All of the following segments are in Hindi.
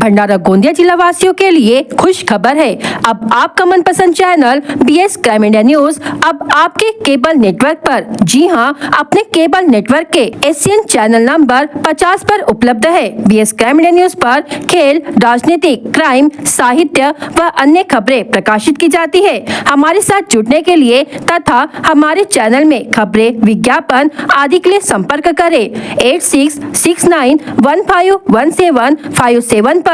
भंडारा गोंदिया जिला वासियों के लिए खुश खबर है। अब आपका मनपसंद channel BS crime India news अब आपके केबल नेटवर्क पर, जी हां, अपने केबल नेटवर्क के एशियन चैनल नंबर 50 पर उपलब्ध है। BS क्राइम इंडिया न्यूज पर खेल, राजनीतिक, क्राइम, साहित्य व अन्य खबरें प्रकाशित की जाती है। हमारे साथ जुड़ने के लिए तथा हमारे चैनल में खबरें, विज्ञापन आदि के लिए संपर्क करें 8669151757 पर।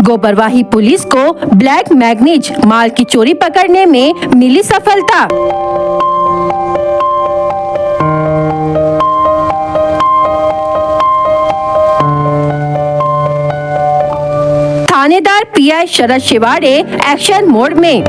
गोबरवाही पुलिस को ब्लैक मैग्नीज माल की चोरी पकड़ने में मिली सफलता। थानेदार PI शरद शिवाड़े एक्शन मोड में।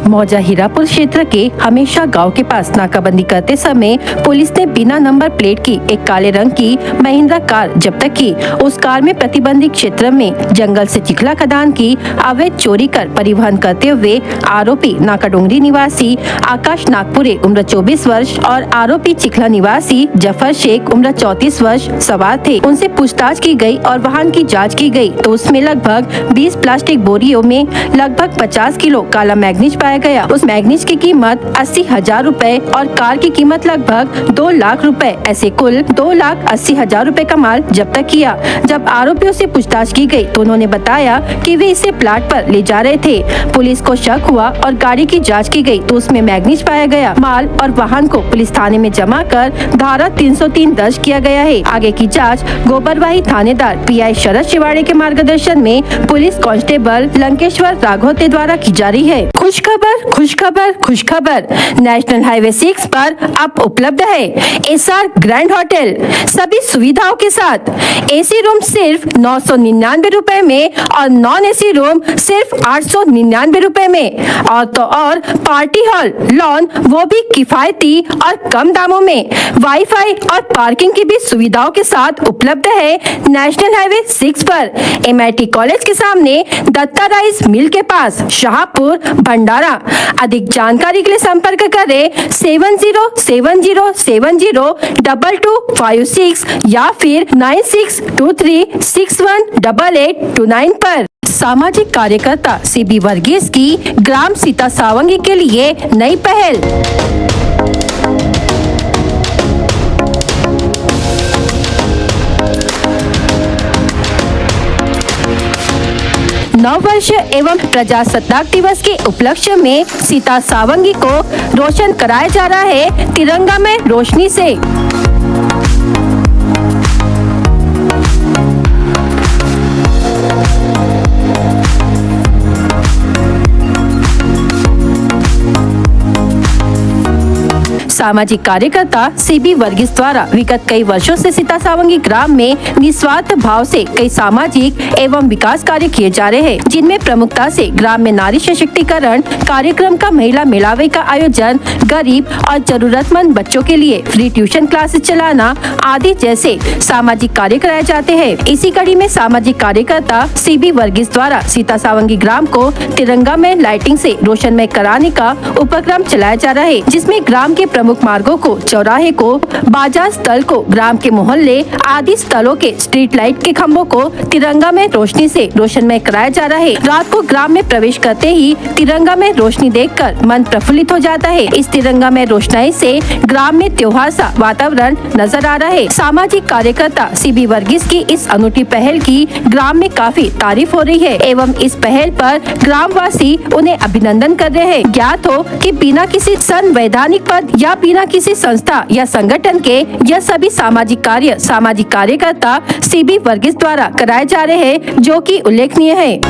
मौजा हीरापुर क्षेत्र के हमेशा गांव के पास नाकाबंदी करते समय पुलिस ने बिना नंबर प्लेट की एक काले रंग की महिंद्रा कार जब्त की। उस कार में प्रतिबंधित क्षेत्र में जंगल से चिखला खदान की अवैध चोरी कर परिवहन करते हुए आरोपी नाकाडोंगरी निवासी आकाश नागपुरे उम्र 24 वर्ष और आरोपी चिखला निवासी जफर शेख उम्र 34 वर्ष सवार थे। उनसे पूछताछ की गई और वाहन की जाँच की गयी तो उसमें लगभग 20 प्लास्टिक बोरियों में लगभग 50 किलो काला मैग्नीज पाया गया। उस मैग्नीज की कीमत 80,000 रूपए और कार की कीमत लगभग 2 लाख रुपए, ऐसे कुल 2,80,000 रूपए का माल जब्त किया। जब आरोपियों से पूछताछ की गई तो उन्होंने बताया कि वे इसे प्लाट पर ले जा रहे थे। पुलिस को शक हुआ और गाड़ी की जांच की गई तो उसमें मैग्नीज पाया गया। माल और वाहन को पुलिस थाने में जमा कर धारा 303 दर्ज किया गया है। आगे की जाँच गोबरवाही थानेदार PI शरद शिवाड़े के मार्गदर्शन में पुलिस कांस्टेबल लंकेश्वर राघोते द्वारा की जा रही है। खुशखबर, नेशनल हाईवे 6 पर अब उपलब्ध है SR ग्रैंड होटल सभी सुविधाओं के साथ। AC रूम सिर्फ 999 रुपए में और नॉन AC रूम सिर्फ 899 रुपए में और पार्टी हॉल, लॉन वो भी किफायती और कम दामों में। वाईफाई और पार्किंग की भी सुविधाओं के साथ उपलब्ध है नेशनल हाईवे 6 पर, MIT कॉलेज के सामने, दत्ता राइस मिल के पास, शाहपुर, भंडारा। अधिक जानकारी के लिए संपर्क करें 7070702256 या फिर 9623618829 पर। सामाजिक कार्यकर्ता CB वर्गीस की ग्राम सीता सावंगी के लिए नई पहल। नव वर्ष एवं प्रजासत्ताक दिवस के उपलक्ष्य में सीता सावंगी को रोशन कराया जा रहा है तिरंगा में रोशनी से। सामाजिक कार्यकर्ता CB वर्गीस द्वारा विगत कई वर्षों से सीता सावंगी ग्राम में निस्वार्थ भाव से कई सामाजिक एवं विकास कार्य किए जा रहे हैं, जिनमें प्रमुखता से ग्राम में नारी सशक्तिकरण कार्यक्रम का महिला मेलावे का आयोजन, गरीब और जरूरतमंद बच्चों के लिए फ्री ट्यूशन क्लासेस चलाना आदि जैसे सामाजिक कार्य कराए जाते हैं। इसी कड़ी में सामाजिक कार्यकर्ता CB वर्गीस द्वारा सीता सावंगी ग्राम को तिरंगा में लाइटिंग से रोशनमय कराने का उपक्रम चलाया जा रहा है, जिसमें ग्राम के प्रमुख मार्गों को, चौराहे को, बाजार स्थल को, ग्राम के मोहल्ले आदि स्थलों के स्ट्रीट लाइट के खंभों को तिरंगा में रोशनी से रोशनमय कराया जा रहा है। रात को ग्राम में प्रवेश करते ही तिरंगा में रोशनी देखकर मन प्रफुल्लित हो जाता है। इस तिरंगा में रोशनाई से ग्राम में त्योहार सा वातावरण नजर आ रहा है। सामाजिक कार्यकर्ता CB वर्गीस की इस अनूठी पहल की ग्राम में काफी तारीफ हो रही है एवं इस पहल पर ग्रामवासी उन्हें अभिनंदन कर रहे हैं। ज्ञात हो कि बिना किसी संवैधानिक पद या बिना किसी संस्था या संगठन के यह सभी सामाजिक कार्य सामाजिक कार्यकर्ता CB वर्गीस द्वारा कराए जा रहे हैं, जो कि उल्लेखनीय है।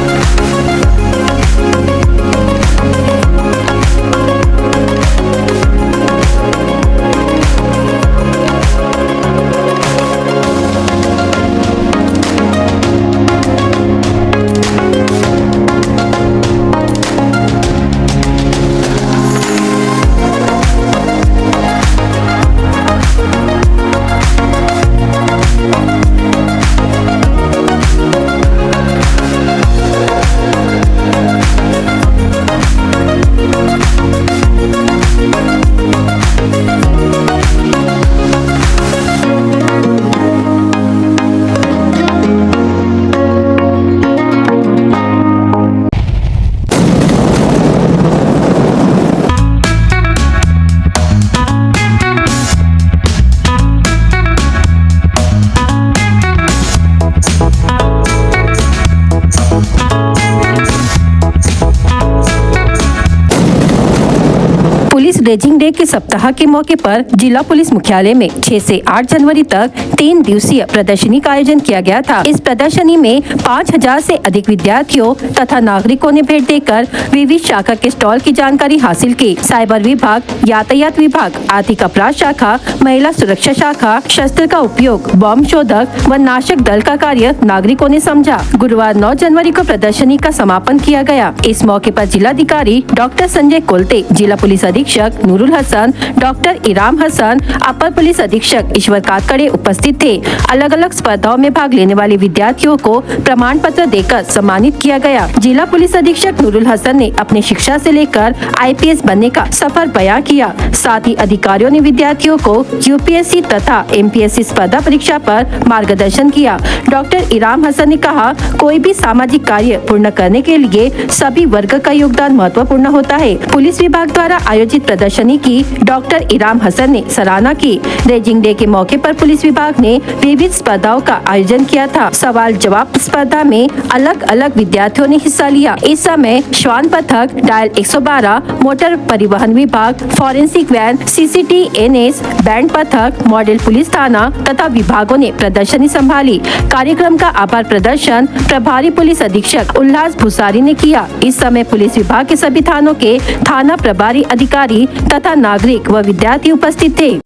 पुलिस रेजिंग डे के सप्ताह के मौके पर जिला पुलिस मुख्यालय में 6 से 8 जनवरी तक 3 दिवसीय प्रदर्शनी का आयोजन किया गया था। इस प्रदर्शनी में 5000 से अधिक विद्यार्थियों तथा नागरिकों ने भेंट देकर विविध शाखा के स्टॉल की जानकारी हासिल की। साइबर विभाग, यातायात विभाग, आर्थिक अपराध शाखा, महिला सुरक्षा शाखा, शस्त्र का उपयोग, बम शोधक व नाशक दल का कार्य नागरिकों ने समझा। गुरुवार 9 जनवरी को प्रदर्शनी का समापन किया गया। इस मौके पर जिलाधिकारी डॉक्टर संजय कोलते, जिला पुलिस अधीक्षक नूरुल हसन, डॉक्टर इराम हसन, अपर पुलिस अधीक्षक ईश्वर कातकड़े उपस्थित थे। अलग अलग स्पर्धाओं में भाग लेने वाले विद्यार्थियों को प्रमाण पत्र देकर सम्मानित किया गया। जिला पुलिस अधीक्षक नूरुल हसन ने अपने शिक्षा से लेकर IPS बनने का सफर बयां किया। साथ ही अधिकारियों ने विद्यार्थियों को UPSC तथा MPSC स्पर्धा परीक्षा पर मार्गदर्शन किया। डॉक्टर इराम हसन ने कहा, कोई भी सामाजिक कार्य पूर्ण करने के लिए सभी वर्ग का योगदान महत्वपूर्ण होता है। पुलिस विभाग द्वारा आयोजित प्रदर्शनी की डॉक्टर इराम हसन ने सराहना की। रेजिंग डे के मौके पर पुलिस विभाग ने विविध स्पर्धाओं का आयोजन किया था। सवाल जवाब स्पर्धा में अलग अलग विद्यार्थियों ने हिस्सा लिया। इस समय श्वान पथक, डायल 112, मोटर परिवहन विभाग, फॉरेंसिक वैन, CCTNS, बैंड पथक, मॉडल पुलिस थाना तथा विभागों ने प्रदर्शनी संभाली। कार्यक्रम का आभार प्रदर्शन प्रभारी पुलिस अधीक्षक उल्लास भूसारी ने किया। इस समय पुलिस विभाग के सभी थानों के थाना प्रभारी अधिकारी तथा नागरिक व विद्यार्थी उपस्थित थे।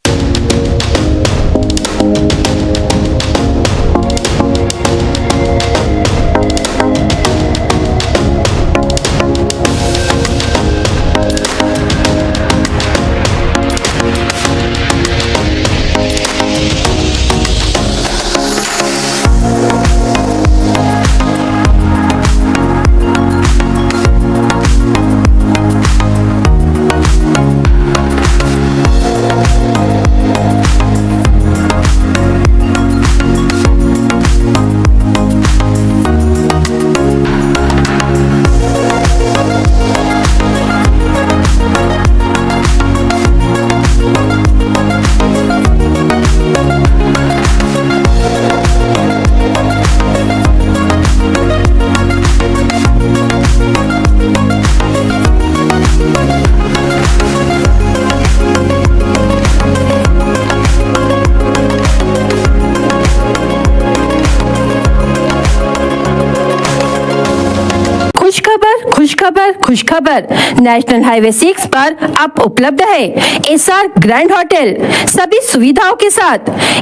खुशखबर नेशनल हाईवे 6 पर अब उपलब्ध है SR ग्रैंड होटल सभी सुविधाओं के साथ।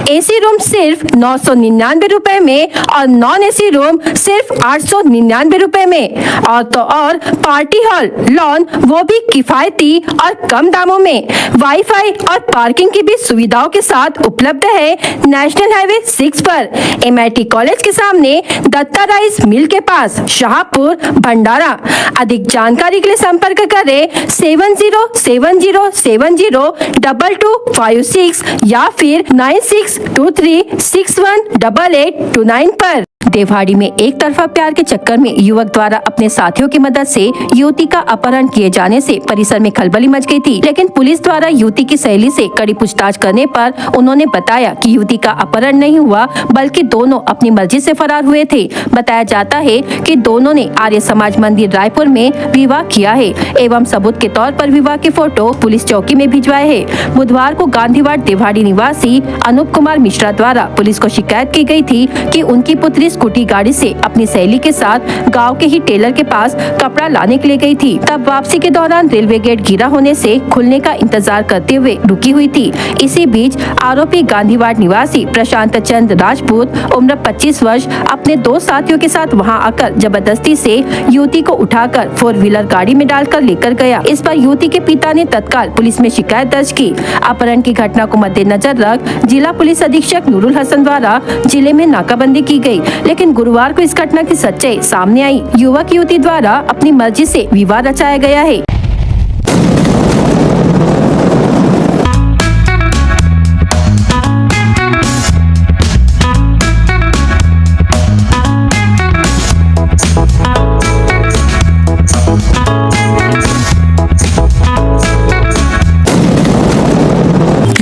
AC रूम सिर्फ 999 रुपए में और नॉन AC रूम सिर्फ 899 रुपए में। और तो और पार्टी हॉल, लॉन वो भी किफायती और कम दामों में। वाईफाई और पार्किंग की भी सुविधाओं के साथ उपलब्ध है नेशनल हाईवे 6 पर, MIT कॉलेज के सामने, दत्ता राइस मिल के पास, शाहपुर, भंडारा। अधिक जानकारी के लिए संपर्क करें 7070702256 या फिर 9623618829 पर। देवहाड़ी में एक तरफा प्यार के चक्कर में युवक द्वारा अपने साथियों की मदद से युवती का अपहरण किए जाने से परिसर में खलबली मच गई थी। लेकिन पुलिस द्वारा युवती की सहेली से कड़ी पूछताछ करने पर उन्होंने बताया कि युवती का अपहरण नहीं हुआ, बल्कि दोनों अपनी मर्जी से फरार हुए थे। बताया जाता है कि दोनों ने आर्य समाज मंदिर रायपुर में विवाह किया है एवं सबूत के तौर पर विवाह के फोटो पुलिस चौकी में भिजवाए हैं। बुधवार को गांधीवाड़ देवहाड़ी निवासी अनूप कुमार मिश्रा द्वारा पुलिस को शिकायत की गई थी कि उनकी पुत्री स्कूटी गाड़ी से अपनी सहेली के साथ गांव के ही टेलर के पास कपड़ा लाने के लिए गई थी। तब वापसी के दौरान रेलवे गेट गिरा होने से खुलने का इंतजार करते हुए रुकी हुई थी। इसी बीच आरोपी गांधीवाड़ निवासी प्रशांत चंद्र राजपूत उम्र 25 वर्ष अपने दो साथियों के साथ वहां आकर जबरदस्ती से युवती को उठाकर 4 व्हीलर गाड़ी में डालकर लेकर गया। इस पर युवती के पिता ने तत्काल पुलिस में शिकायत दर्ज की। अपहरण की घटना को मद्देनजर रख जिला पुलिस अधीक्षक नूरुल हसन द्वारा जिले में नाकाबंदी की गई। लेकिन गुरुवार को इस घटना की सच्चाई सामने आई। युवक युवती द्वारा अपनी मर्जी से विवाह रचाया गया है।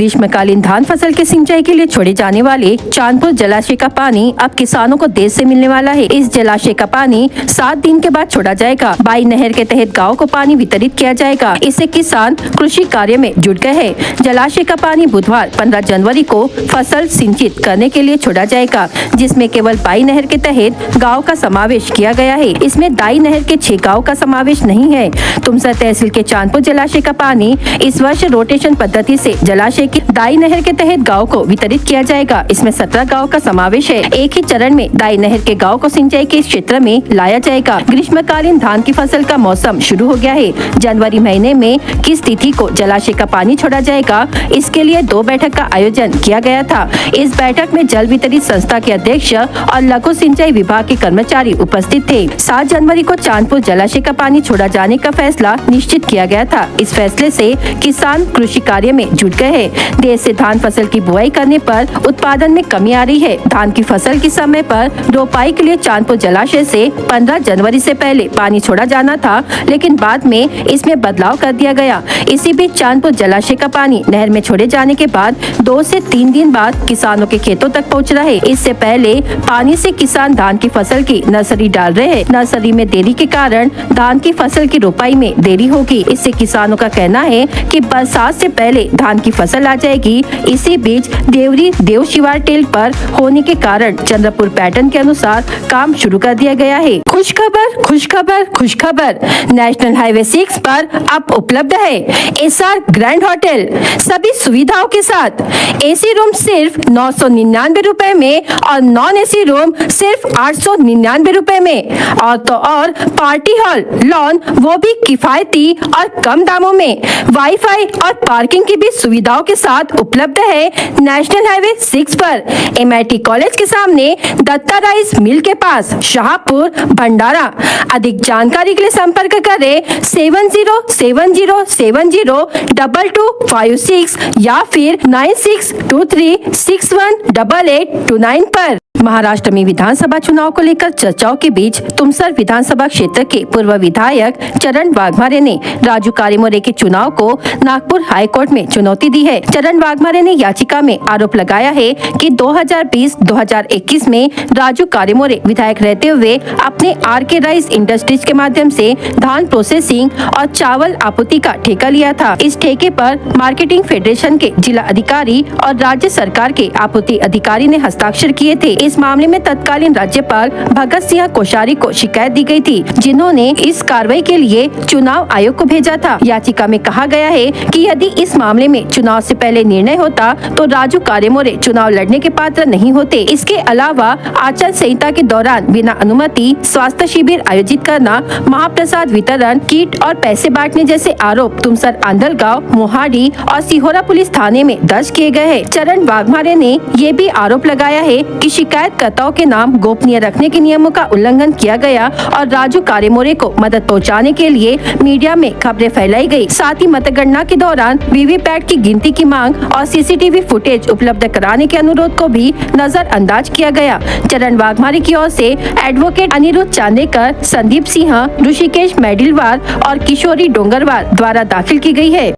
ग्रीष्मकालीन धान फसल के सिंचाई के लिए छोड़े जाने वाले चांदपुर जलाशय का पानी अब किसानों को देर से मिलने वाला है। इस जलाशय का पानी 7 दिन के बाद छोड़ा जाएगा। बाई नहर के तहत गाँव को पानी वितरित किया जाएगा। इससे किसान कृषि कार्य में जुट गए हैं। जलाशय का पानी बुधवार 15 जनवरी को फसल सिंचित करने के लिए छोड़ा जाएगा, जिसमें केवल बाई नहर के तहत गाँव का समावेश किया गया है। इसमें दाई नहर के 6 गाँव का समावेश नहीं है। तुमसर तहसील के चांदपुर जलाशय का पानी इस वर्ष रोटेशन पद्धति से जलाशय की दाई नहर के तहत गाँव को वितरित किया जाएगा। इसमें 17 गाँव का समावेश है। एक ही चरण में दाई नहर के गाँव को सिंचाई के क्षेत्र में लाया जाएगा। ग्रीष्मकालीन धान की फसल का मौसम शुरू हो गया है। जनवरी महीने में किस तिथि को जलाशय का पानी छोड़ा जाएगा, इसके लिए 2 बैठक का आयोजन किया गया था। इस बैठक में जल वितरित संस्था के अध्यक्ष और लघु सिंचाई विभाग के कर्मचारी उपस्थित थे। 7 जनवरी को चांदपुर जलाशय का पानी छोड़ा जाने का फैसला निश्चित किया गया था। इस फैसले से किसान कृषि कार्य में जुट गए हैं। देर से धान फसल की बुआई करने पर उत्पादन में कमी आ रही है। धान की फसल की समय पर रोपाई के लिए चांदपुर जलाशय से 15 जनवरी से पहले पानी छोड़ा जाना था, लेकिन बाद में इसमें बदलाव कर दिया गया। इसी बीच चांदपुर जलाशय का पानी नहर में छोड़े जाने के बाद 2 से 3 दिन बाद किसानों के खेतों तक पहुंच रहा है। इससे पहले पानी से किसान धान की फसल की नर्सरी डाल रहे हैं। नर्सरी में देरी के कारण धान की फसल की रोपाई में देरी होगी। इससे किसानों का कहना है कि बरसात से पहले धान की फसल आ जाएगी। इसी बीच देवरी देव शिवार टेल पर होने के कारण चंद्रपुर पैटर्न के अनुसार काम शुरू कर दिया गया है। खुशखबर, खुशखबर, खुशखबर। नेशनल हाईवे 6 पर अब उपलब्ध है एसआर ग्रैंड होटल सभी सुविधाओं के साथ। एसी रूम सिर्फ 999 रुपए में और नॉन एसी रूम सिर्फ 899 रुपए में। और पार्टी हॉल, लॉन वो भी किफायती और कम दामों में। वाईफाई और पार्किंग की भी सुविधाओं के साथ उपलब्ध है नेशनल हाईवे 6 पर, MIT कॉलेज के सामने, दत्ता राइस मिल के पास, शाहपुर, भंडारा। अधिक जानकारी के लिए संपर्क करें 7070702256 या फिर 9623618829 पर। महाराष्ट्र में विधानसभा चुनाव को लेकर चर्चाओं के बीच तुमसर विधानसभा क्षेत्र के पूर्व विधायक चरण वाघमारे ने राजू कारेमोरे के चुनाव को नागपुर हाई कोर्ट में चुनौती दी है। चरण वाघमारे ने याचिका में आरोप लगाया है कि 2020-2021 में राजू कारेमोरे विधायक रहते हुए अपने RK राइस इंडस्ट्रीज के माध्यम से धान प्रोसेसिंग और चावल आपूर्ति का ठेका लिया था। इस ठेके पर मार्केटिंग फेडरेशन के जिला अधिकारी और राज्य सरकार के आपूर्ति अधिकारी ने हस्ताक्षर किए थे। इस मामले में तत्कालीन राज्यपाल भगत सिंह कोश्यारी को शिकायत दी गई थी, जिन्होंने इस कार्रवाई के लिए चुनाव आयोग को भेजा था। याचिका में कहा गया है कि यदि इस मामले में चुनाव से पहले निर्णय होता तो राजू कारेमोरे चुनाव लड़ने के पात्र नहीं होते। इसके अलावा आचार संहिता के दौरान बिना अनुमति स्वास्थ्य शिविर आयोजित करना, महाप्रसाद वितरण, किट और पैसे बांटने जैसे आरोप तुमसर आंधलगांव, मोहाडी और सिहोरा पुलिस थाने में दर्ज किए गए हैं। चरण वाघमारे ने ये भी आरोप लगाया है कि शिकायतकर्ताओं के नाम गोपनीय रखने के नियमों का उल्लंघन किया गया और राजू कारेमोरे को मदद पहुंचाने के लिए मीडिया में खबरें फैलाई गई। साथ ही मतगणना के दौरान वीवीपैट की गिनती की मांग और CCTV फुटेज उपलब्ध कराने के अनुरोध को भी नजरअंदाज किया गया। चरण वाघमारे की ओर से एडवोकेट अनिरुद्ध चांदेकर, संदीप सिंह, ऋषिकेश मेडिलवार और किशोरी डोंगरवार द्वारा दाखिल की गई है।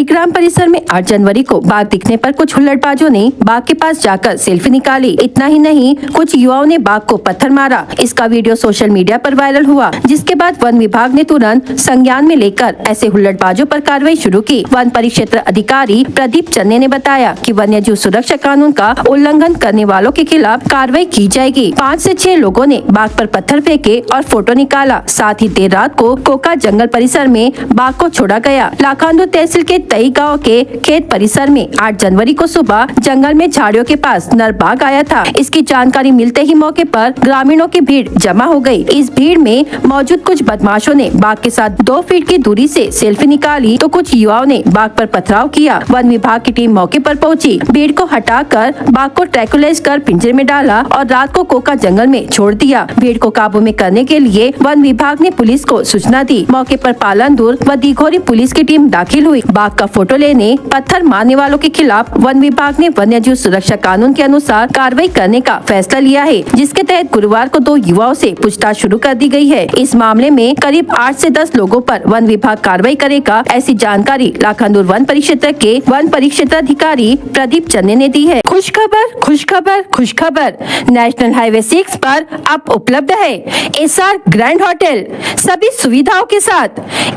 ग्राम परिसर में 8 जनवरी को बाघ दिखने पर कुछ हुल्लड़बाजों ने बाघ के पास जाकर सेल्फी निकाली। इतना ही नहीं, कुछ युवाओं ने बाघ को पत्थर मारा। इसका वीडियो सोशल मीडिया पर वायरल हुआ, जिसके बाद वन विभाग ने तुरंत संज्ञान में लेकर ऐसे हुल्लड़बाजों पर कार्रवाई शुरू की। वन परिक्षेत्र अधिकारी प्रदीप चन्ने ने बताया कि वन्यजीव सुरक्षा कानून का उल्लंघन करने वालों के खिलाफ कार्रवाई की जाएगी। 5 से 6 लोगों ने बाघ पर पत्थर फेंके और फोटो निकाला। साथ ही देर रात को कोका जंगल परिसर में बाघ को छोड़ा गया। लाखांदू तहसील के तई गांव के खेत परिसर में 8 जनवरी को सुबह जंगल में झाड़ियों के पास नर बाघ आया था। इसकी जानकारी मिलते ही मौके पर ग्रामीणों की भीड़ जमा हो गई। इस भीड़ में मौजूद कुछ बदमाशों ने बाघ के साथ 2 फीट की दूरी से सेल्फी निकाली तो कुछ युवाओं ने बाघ पर पथराव किया। वन विभाग की टीम मौके पर पहुंची, भीड़ को हटाकर बाघ को ट्रैंकुलाइज कर पिंजरे में डाला और रात को कोका जंगल में छोड़ दिया। भीड़ को काबू में करने के लिए वन विभाग ने पुलिस को सूचना दी। मौके पर पालनदुर व दिघोरी पुलिस की टीम दाखिल हुई। बाघ का फोटो लेने, पत्थर मारने वालों के खिलाफ वन विभाग ने वन्य जीव सुरक्षा कानून के अनुसार कार्रवाई करने का फैसला लिया है, जिसके तहत गुरुवार को 2 युवाओं से पूछताछ शुरू कर दी गई है। इस मामले में करीब 8 से 10 लोगों पर वन विभाग कार्रवाई करेगा, ऐसी जानकारी लाखांदूर वन परिक्षेत्र के वन परिक्षेत्राधिकारी प्रदीप चन्ने ने दी है। खुशखबर, खुशखबर, खुशखबर, नेशनल हाईवे 6 पर अब उपलब्ध है एसआर ग्रैंड होटल सभी सुविधाओं के साथ।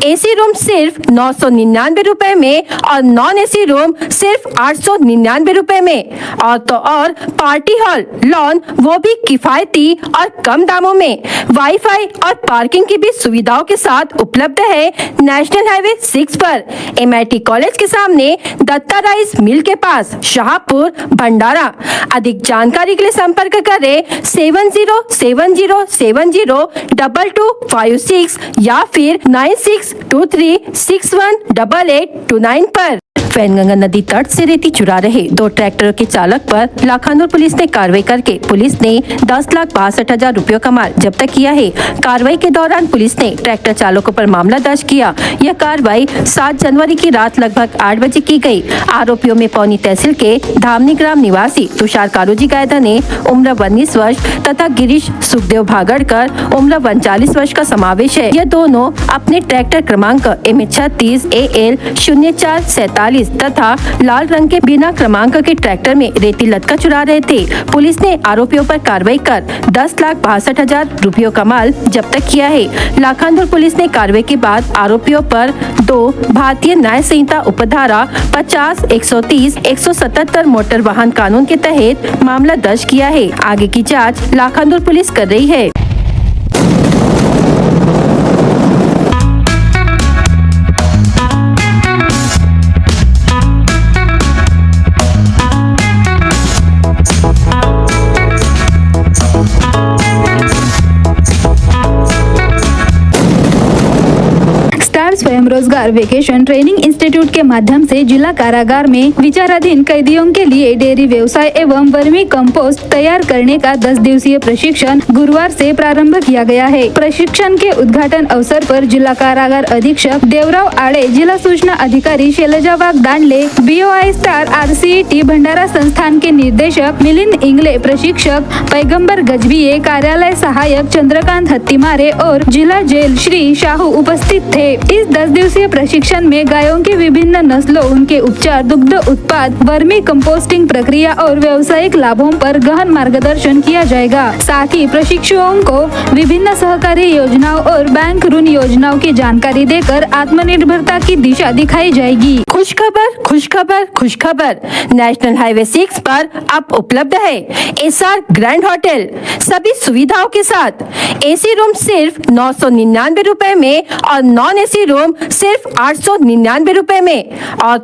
एसी रूम सिर्फ 999 रुपए में और नॉन एसी रूम सिर्फ 899 रुपए में और पार्टी हॉल, लॉन वो भी किफायती और कम दामों में। वाईफाई और पार्किंग की भी सुविधाओं के साथ उपलब्ध है नेशनल हाईवे 6 पर, MIT कॉलेज के सामने, दत्ता राइस मिल के पास, शाहपुर, भंडारा। अधिक जानकारी के लिए संपर्क करें 7070702256 या फिर 9623618829 पर। वैनगंगा नदी तट से रेती चुरा रहे 2 ट्रैक्टरों के चालक पर लाखांदूर पुलिस ने कार्रवाई करके पुलिस ने 10,62,000 रुपयों का माल जब्त किया है। कार्रवाई के दौरान पुलिस ने ट्रैक्टर चालकों पर मामला दर्ज किया। यह कार्रवाई 7 जनवरी की रात लगभग 8 बजे की गई। आरोपियों में पौनी तहसील के धामनी ग्राम निवासी तुषार कालूजी कायदाने उम्र 19 वर्ष तथा गिरीश सुखदेव भागड़कर उम्र 39 वर्ष का समावेश है। यह दोनों अपने ट्रैक्टर क्रमांक MH36 AL 0447 तथा लाल रंग के बिना क्रमांक के ट्रैक्टर में रेती लटका चुरा रहे थे। पुलिस ने आरोपियों पर कार्रवाई कर 10,62,000 रुपयों का माल जब्त किया है। लाखांदूर पुलिस ने कार्रवाई के बाद आरोपियों पर 2 भारतीय न्याय संहिता उपधारा 50, 130, 177 मोटर वाहन कानून के तहत मामला दर्ज किया है। आगे की जाँच लाखांदूर पुलिस कर रही है। स्वयं रोजगार वेकेशन ट्रेनिंग इंस्टीट्यूट के माध्यम से जिला कारागार में विचाराधीन कैदियों के लिए डेयरी व्यवसाय एवं वर्मी कंपोस्ट तैयार करने का 10 दिवसीय प्रशिक्षण गुरुवार से प्रारंभ किया गया है। प्रशिक्षण के उद्घाटन अवसर पर जिला कारागार अधीक्षक देवराव आड़े, जिला सूचना अधिकारी शैलजा वाघ दांडले, BOI स्टार RCET भंडारा संस्थान के निदेशक मिलिंद इंगले, प्रशिक्षक पैगंबर गजबिये, कार्यालय सहायक चंद्रकांत हत्तीमारे और जिला जेल श्री शाहू उपस्थित थे। इस 10 दिवसीय प्रशिक्षण में गायों की विभिन्न नस्लों, उनके उपचार, दुग्ध उत्पाद, वर्मी कंपोस्टिंग प्रक्रिया और व्यावसायिक लाभों पर गहन मार्गदर्शन किया जाएगा। साथ ही प्रशिक्षुओं को विभिन्न सहकारी योजनाओं और बैंक ऋण योजनाओं की जानकारी देकर आत्मनिर्भरता की दिशा दिखाई जाएगी। खुशखबर, खुशखबर, खुशखबर, नेशनल हाईवे 6 पर अब उपलब्ध है एसआर ग्रैंड होटल सभी सुविधाओं के साथ। एसी रूम सिर्फ 999 रुपए में और नॉन एसी रूम सिर्फ 899 रुपए में और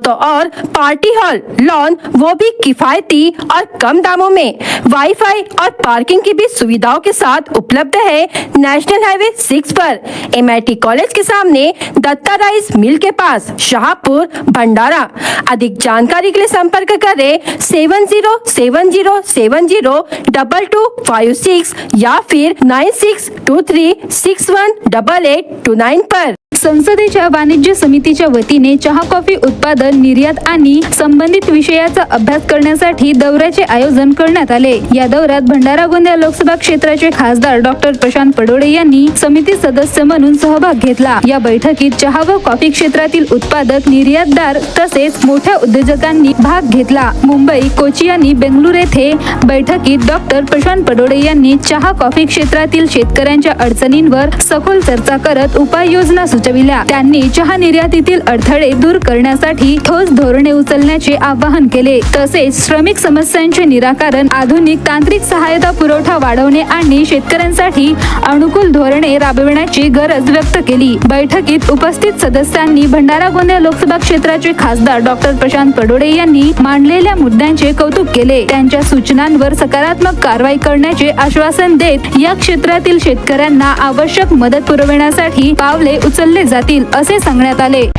पार्टी हॉल, लॉन वो भी किफायती और कम दामों में। वाईफाई और पार्किंग की भी सुविधाओं के साथ उपलब्ध है नेशनल हाईवे 6 पर, MIT कॉलेज के सामने, दत्ता राइस मिल के पास, शाहपुर, भंडारा। अधिक जानकारी के लिए संपर्क करें 7070702256 या फिर 9623618829 पर। संसदेच्या वाणिज्य समितीच्या वतीने चहा कॉफी उत्पादन, निर्यात आणि संबंधित विषयाचा अभ्यास करण्यासाठी दौऱ्याचे आयोजन करण्यात आले। या दौऱ्यात भंडारा गोंदिया लोकसभा क्षेत्राचे खासदार डॉक्टर प्रशांत पडोळे यांनी समिती सदस्य म्हणून सहभाग घेतला। या बैठकीत चहा व कॉफी क्षेत्रातील उत्पादक, निर्यातदार तसेच मोठ्या उद्योजकांनी भाग घेतला। मुंबई, कोची आणि बेंगळुरू येथे बैठकीत डॉक्टर प्रशांत पडोळे यांनी चहा कॉफी क्षेत्रातील शेतकऱ्यांच्या अडचणींवर सखोल चर्चा करत उपाययोजना सुचविल्या। त्यांनी चहा निर्यातीतील अडथळे दूर करण्यासाठी ठोस धोरणे उचलण्याचे आवाहन केले। तसेच श्रमिक समस्यांचे निराकरण, आधुनिक तांत्रिक सहायता पुरवठा वाढवणे आणि शेतकऱ्यांसाठी अनुकूल धोरणे राबविण्याची गरज व्यक्त केली। बैठकीत उपस्थित सदस्यांनी भंडारा गोंदिया लोकसभा क्षेत्राचे महाराष्ट्राचे खासदार डॉक्टर प्रशांत पडोळे यांनी मांडलेल्या मुद्द्यांचे कौतुक केले. त्यांच्या सूचनांवर सकारात्मक कारवाई करण्याचे आश्वासन देत या क्षेत्रातील शेतकऱ्यांना आवश्यक मदत पुरविण्यासाठी पावले उचलले जातील असे सांगण्यात आले.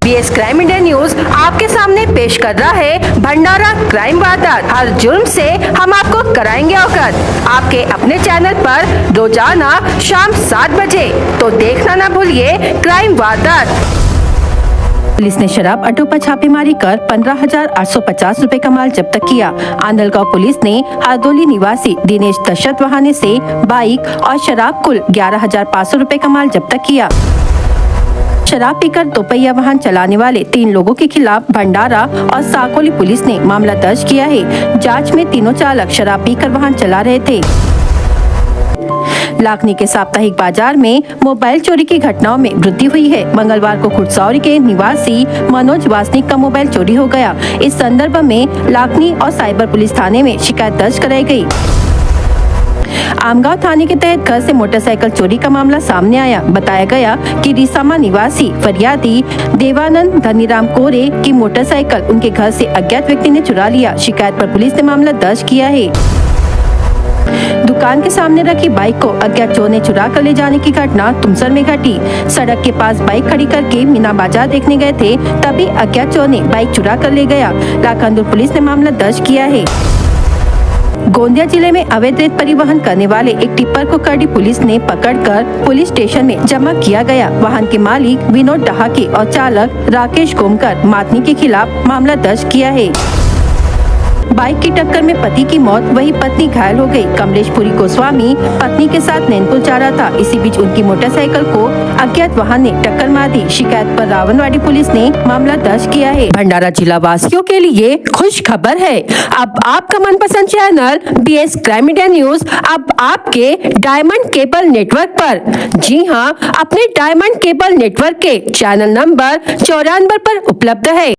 बीएस क्राइम इंडिया न्यूज आपके सामने पेश कर रहा है भंडारा क्राइम वारदात। हर जुर्म से हम आपको कराएंगे अवगत। आपके अपने चैनल पर रोजाना शाम 7 बजे, तो देखना ना भूलिए क्राइम वारदात। पुलिस ने शराब अड्डों पर छापेमारी कर 15,850 रुपए का माल जब्त किया। आंधलगांव पुलिस ने हरदोली निवासी दिनेश दशरथ वहाने से बाइक और शराब कुल 11,500 रुपए का माल जब्त किया। शराब पीकर दोपहिया वाहन चलाने वाले 3 लोगों के खिलाफ भंडारा और साकोली पुलिस ने मामला दर्ज किया है। जांच में तीनों चालक शराब पीकर वाहन चला रहे थे। लाखनी के साप्ताहिक बाजार में मोबाइल चोरी की घटनाओं में वृद्धि हुई है। मंगलवार को खुटसौरी के निवासी मनोज वासनिक का मोबाइल चोरी हो गया। इस संदर्भ में लाखनी और साइबर पुलिस थाने में शिकायत दर्ज कराई गई। आमगांव थाने के तहत घर से मोटरसाइकिल चोरी का मामला सामने आया। बताया गया कि रिसामा निवासी फरियादी देवानंद धनीराम कोरे की मोटरसाइकिल उनके घर से अज्ञात व्यक्ति ने चुरा लिया। शिकायत पर पुलिस ने मामला दर्ज किया है। दुकान के सामने रखी बाइक को अज्ञात चोर ने चुरा कर ले जाने की घटना तुमसर में घटी। सड़क के पास बाइक खड़ी करके मीना बाजार देखने गए थे, तभी अज्ञात चोर ने बाइक चुरा कर ले गया। लाखनदुर पुलिस ने मामला दर्ज किया है। गोंदिया जिले में अवैध रेत परिवहन करने वाले एक टिप्पर को करडी पुलिस ने पकड़कर पुलिस स्टेशन में जमा किया गया। वाहन के मालिक विनोद डहाके और चालक राकेश गोमकर मातनी के खिलाफ मामला दर्ज किया है। बाइक की टक्कर में पति की मौत, वही पत्नी घायल हो गई। कमलेशपुरी गोस्वामी पत्नी के साथ नैनपुर जा रहा था। इसी बीच उनकी मोटरसाइकिल को अज्ञात वाहन ने टक्कर मार दी। शिकायत पर रावणवाड़ी पुलिस ने मामला दर्ज किया है। भंडारा जिला वासियों के लिए खुश खबर है। अब आपका मनपसंद channel BS crime India news अब आपके डायमंड केबल नेटवर्क पर, जी हाँ, अपने डायमंड केबल नेटवर्क के चैनल नंबर 94 पर उपलब्ध है।